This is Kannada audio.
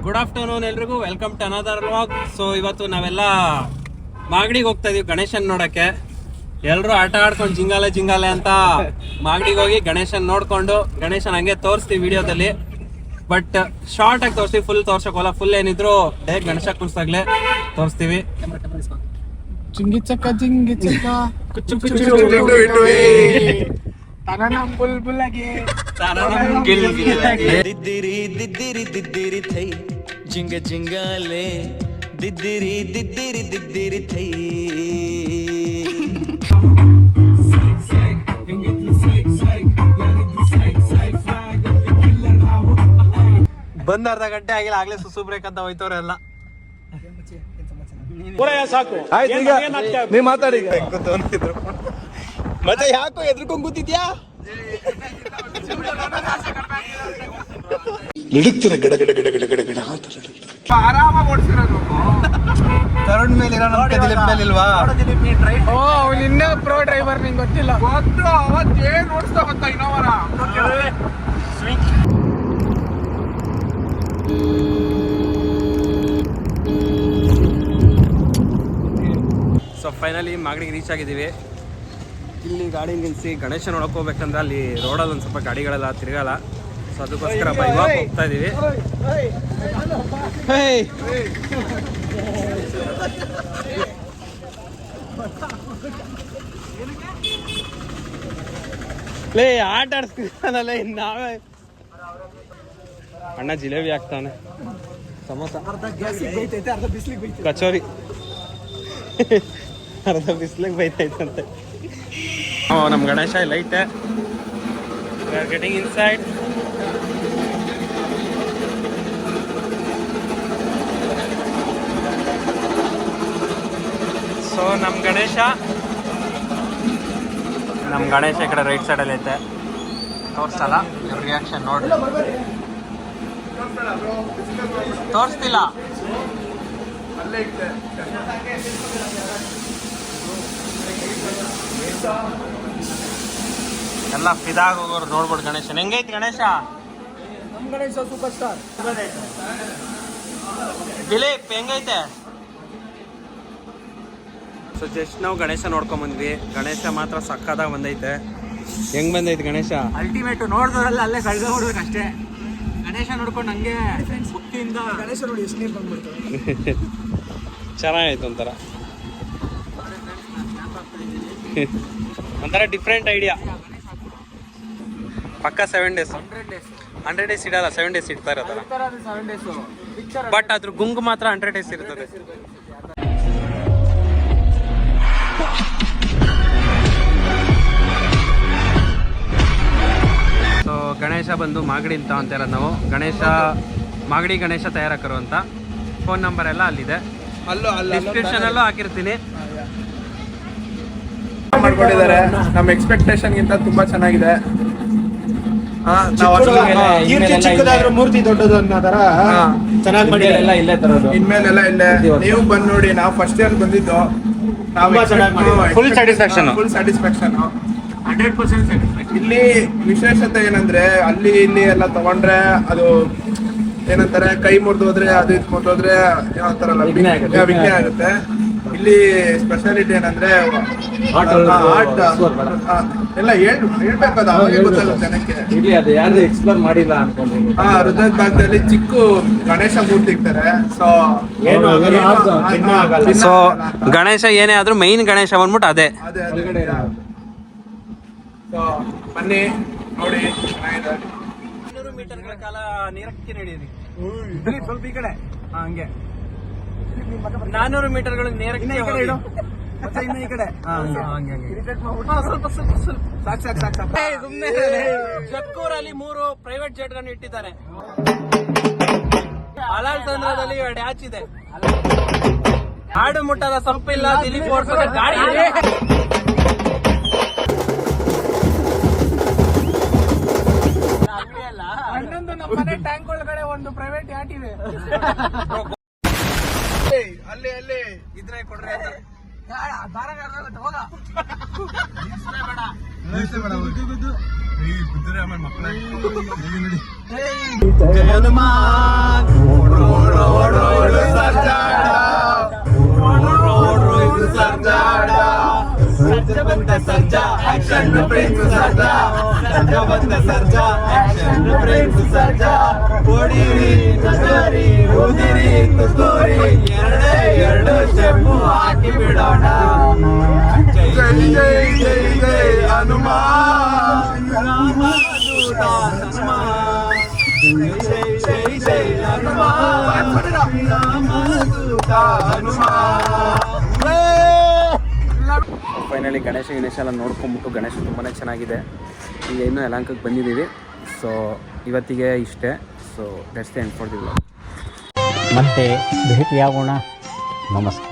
ಗುಡ್ ಆಫ್ಟರ್ನೂನ್ ಎಲ್ರಿಗೂ, welcome to another vlog. So ಇವತ್ತು ನಾವೆಲ್ಲ ಮಾಗಡಿಗೆ ಹೋಗ್ತಾ ಇದೀವಿ ಗಣೇಶನ್ ನೋಡಕ್ಕೆ. ಎಲ್ರು ಆಟ ಆಡ್ಕೊಂಡು ಜಿಂಗಾಲೆ ಅಂತ ಮಾಗಡಿಗೆ ಹೋಗಿ ಗಣೇಶನ್ ನೋಡ್ಕೊಂಡು ಗಣೇಶನ್ ಹಂಗೆ ತೋರಿಸ್ತೀವಿ ವಿಡಿಯೋದಲ್ಲಿ. ಬಟ್ ಶಾರ್ಟ್ ಆಗಿ ತೋರಿಸ್ತೀವಿ, ಫುಲ್ ತೋರ್ಸಕ್ಕೋಲ್ಲ. ಫುಲ್ ಏನಿದ್ರು ಡೈರೆಕ್ಟ್ ಗಣೇಶ ಕುಣಿಸ್ದಾಗ್ಲೇ ತೋರಿಸ್ತೀವಿ. ಜಿಂಗಿ ಚಕ್ಕ ದಿದ್ದಿರಿ ದಿದ್ದಿರಿ ದಿದ್ದಿರಿ ಥೈ ಜಿಂಗ ಜಿಂಗಾಲೆ ದಿದ್ದಿರಿ ದಿದ್ದಿರಿ ದಿದ್ದಿರಿ ಥೈ. ಬಂದ್ ಅರ್ಧ ಗಂಟೆ ಆಗಿಲ್ಲ, ಆಗ್ಲೇ ಸುಸು ಬ್ರೇಕ್ ಅಂತ ಹೋಯ್ತವ್ರೆ ಎಲ್ಲ. ಸಾಕು ನೀವ್ ಮಾತಾಡಿ ಮತ್ತೆ ಯಾಕೋ ಎದ್ರಕೊಂಡ್ ಕೂತಿದ್ಯಾ? ನಡುಕ್ತಾರೆ ಗಡ ಗಡ ಗಡ ಗಡ ಗಡ ಗಡ ಅಂತ ಆರಾಮಾಗಿ ಓಡಿಸಿರೋದು. ಕರುಣ್ ಮೇಲೆ ಮೇಲಿಲ್ವಾ? ಓ ಅವ್ನು ಇನ್ನೇ ಪ್ರೋ ಡ್ರೈವರ್, ನಿಂಗೆ ಗೊತ್ತಿಲ್ಲ. ಗೊತ್ತು, ಅವತ್ತೇನ್ ಓಡಿಸ್ತಾ ಗೊತ್ತಾ ಇನ್ನೋವರ. ಸೊ ಫೈನಲಿ ಮಾಗಡಿಗೆ ರೀಚ್ ಆಗಿದ್ದೀವಿ. ಇಲ್ಲಿ ಗಾಡಿ ನಿಲ್ಲಿಸಿ ಗಣೇಶ ನೋಡಕ್ ಹೋಗ್ಬೇಕಂದ್ರೆ ಅಲ್ಲಿ ರೋಡಲ್ಲಿ ಒಂದು ಸ್ವಲ್ಪ ಗಾಡಿಗಳೆಲ್ಲ ತಿರ್ಗಲ್ಲ. ಸೊ ಅದಕ್ಕೋಸ್ಕರ ಬೈಕ್ ಹೋಗ್ತಾ ಇದೀವಿ. ಲೇ ಆಟ ಆಡ್ಸ್ತಾನಲ್ಲ ನಾವೇ. ಅಣ್ಣ ಜಿಲೇಬಿ ಹಾಕ್ತಾನೆ, ಸಮೋಸ, ಕಚೋರಿ ಅರ್ಧ ಬಿಸ್ಲಿಗೆ ಬೈತೈತಂತೆ. ನಮ್ Ganesha light getting inside. So ನಮ್ ಗಣೇಶ ಈ ಕಡೆ ರೈಟ್ ಸೈಡಲ್ಲಿ ಐತೆ. ತೋರಿಸಲ್ಲ, ರಿಯಾಕ್ಷನ್ ನೋಡಿ. ತೋರಿಸ್ತಿಲ್ಲ. ಎಲ್ಲ ಫಿದಾಗ ಹೋಗೋರು ನೋಡ್ಬಿಡು ಗಣೇಶನ್. ಹೆಂಗೈತಿ ಗಣೇಶ? ನಮ್ ಗಣೇಶ ಸೂಪರ್ ಸ್ಟಾರ್. ದಿಲೀಪ್ ಹೆಂಗೈತೆ? ಸೊ ಜಸ್ಟ್ ನಾವು ಗಣೇಶ ನೋಡ್ಕೊಂಡ್ ಬಂದ್ವಿ. ಗಣೇಶ ಮಾತ್ರ ಸಕ್ಕದಾಗ ಬಂದೈತೆ. ಹೆಂಗ್ ಬಂದೈತೆ ಗಣೇಶ? ಅಲ್ಟಿಮೇಟ್. ನೋಡಿದ್ರಲ್ಲ ಅಲ್ಲೇ ಕಳ್ಕೊಂಡ್ಬಿಡ್ಬೇಕು ಅಷ್ಟೇ. ಗಣೇಶ ನೋಡ್ಕೊಂಡು ಹಂಗೆ ಬುಕ್ಕಿಯಿಂದ ಗಣೇಶ ನೋಡಿ ಎಷ್ಟು ನೀರು ಬಂದ್ಬಿಡ್ತು. ಚೆನ್ನಾಗೈತೆ ಒಂಥರ ಒಂಥರ ಡಿಫ್ರೆಂಟ್ ಐಡಿಯಾ. ಪಕ್ಕ 7 days 100 days ಇಡಲ್ಲ, 7 days ಇಡ್ತಾ ಇರೋದಲ್ಲ. 7 days ಬಟ್ ಅದ್ರ ಗುಂಗು ಮಾತ್ರ 100 days ಇರ್ತದೆ. ಸೊ ಗಣೇಶ ಬಂದು ಮಾಗಡಿ ಅಂತ ಇರೋದು ನಾವು. ಮಾಗಡಿ ಗಣೇಶ ತಯಾರಕರು ಅಂತ. ಫೋನ್ ನಂಬರ್ ಎಲ್ಲ ಅಲ್ಲಿದೆ, ಡಿಸ್ಕ್ರಿಪ್ಷನ್ ಅಲ್ಲೂ ಹಾಕಿರ್ತೀನಿ. ಮಾಡ್ಕೊಂಡಿದ್ದಾರೆ. ನಮ್ಮ ಎಕ್ಸ್ಪೆಕ್ಟೇಷನ್ ಗಿಂತ ತುಂಬಾ ಚೆನ್ನಾಗಿದೆ. ಚಿಕ್ಕದಾದ್ರೂ ಮೂರ್ತಿ ದೊಡ್ಡದು ಅನ್ನೋ ತರ ಚೆನ್ನಾಗಿ ಮಾಡಿದ್ದಾರೆ. ಇಲ್ಲೇ ತರೋದು ಇನ್ಮೇಲೆಲ್ಲ ಇಲ್ಲೇ ನೀವು ಬಂದ್ ನೋಡಿ. ನಾವು ಫಸ್ಟ್ ಇಯರ್ ಬಂದಿದ್ದು, ಫುಲ್ ಸ್ಯಾಟಿಸ್ಫ್ಯಾಕ್ಷನ್ 100% ಸ್ಯಾಟಿಸ್ಫ್ಯಾಕ್ಷನ್. ಇಲ್ಲಿ ವಿಶೇಷತೆ ಏನಂದ್ರೆ ಅಲ್ಲಿ ಇಲ್ಲಿ ಎಲ್ಲ ತಗೊಂಡ್ರೆ ಅದು ಏನಂತಾರೆ, ಕೈ ಮುರಿದು ಹೋದ್ರೆ ಅದು ಇದು ಮುರಿದೋದ್ರೆ ಏನಂತಾರಲ್ಲ ವಿಘ್ನ ಆಗುತ್ತೆ. ಇಲ್ಲಿ ಸ್ಪೆಷಾಲಿಟಿ ಏನಂದ್ರೆ ಆರ್ಟ್ ಎಲ್ಲ ಹೇಳ್ಬೇಕದು, ಅವಾಗೇ ಗೊತ್ತಾಗುತ್ತೆ ಜನಕ್ಕೆ. ಎಕ್ಸ್ಪ್ಲೋರ್ ಮಾಡಿಲ್ಲ ಅನ್ಕೊಂಡು ಹೃದಯದ ಭಾಗದಲ್ಲಿ ಚಿಕ್ಕ ಗಣೇಶ ಮೂರ್ತಿ ಇರ್ತಾರೆ. ಸೊ ಗಣೇಶ ಏನೇ ಆದ್ರೂ ಮೈನ್ ಗಣೇಶ ಬಂದ್ಬಿಟ್ಟು ಅದೇ. ಸೊ ಬನ್ನಿ ನೋಡಿ, ಚೆನ್ನಾಗಿದೆ. 200 ಮೀಟರ್ಗಳ ಕಾಲ ನೀರಕ್ಕೆ ನಡೆಯಿರಿ. ಸ್ವಲ್ಪ ಈ ಕಡೆ ಹಂಗೆ 400 ಮೀಟರ್ಗಳು ನೇರಕ್ಕೆ ಈ ಕಡೆ ಇಡು. ಮತ್ತೆ ಇನ್ನು ಈ ಕಡೆ ಜಕ್ಕೂರಲ್ಲಿ 3 ಪ್ರೈವೇಟ್ ಜೆಟ್ ಗಳನ್ನು ಇಟ್ಟಿದ್ದಾರೆ. ಹಲಾಲ್ ತಂತ್ರದಲ್ಲಿ 2 ಹ್ಯಾಚ್ ಇದೆ. ಆಡು ಮುಟ್ಟದ ಸೊಪ್ಪಿಲ್ಲ, ದಿಲೀಪ್ ಓಡಿಸೋದ ಗಾಡಿ ಇದೆ. ಇನ್ನೊಂದು ನಮ್ಮ ಮನೆ ಟ್ಯಾಂಕ್ ಒಳಗಡೆ ಒಂದು ಪ್ರೈವೇಟ್ ಯಾಟ್ ಇದೆ. ಅಲ್ಲಿ ಇದ್ರೆ ಕೊಡ್ರಿ ಅಂತ. ಮಕ್ಕಳ ಆಕ್ಷನ್ ಪ್ರಿನ್ಸ್ ಸರ್ಜಾ ಸರ್ಜಾ ಬಂದ ಸರ್ಜಾ ಆಕ್ಷನ್ ಪ್ರಿನ್ಸ್ ಸರ್ಜಾ ಹೊಡಿರಿ ತಗೋರಿ ಓದಿರಿ ತುಕೋರಿ ಎರಡೇ ಎರಡು ಸ್ಟೆಪ್ ಹಾಕಿ ಬಿಡೋಣ ಜೈ ಜೈ ಜೈ ಜೈ ಜೈ ಹನುಮಾನ್ ರಾಮದೂತ ಹನುಮಾನ್ ಜೈ ಜೈ ಜೈ ಹನುಮಾನ್ ರಾಮದೂತ ಹನುಮಾನ್. ಫೈನಲಿ ಗಣೇಶ ಎಲ್ಲ ನೋಡ್ಕೊಂಬಿಟ್ಟು ಗಣೇಶ ತುಂಬಾ ಚೆನ್ನಾಗಿದೆ. ಈಗ ಇನ್ನೂ ಯಲಹಂಕಕ್ಕೆ ಬಂದಿದ್ದೀವಿ. ಸೊ ಇವತ್ತಿಗೆ ಇಷ್ಟೇ. So that's the end for the vlog. ಮತ್ತೆ ಭೇಟಿಯಾಗೋಣ. ನಮಸ್ಕಾರ.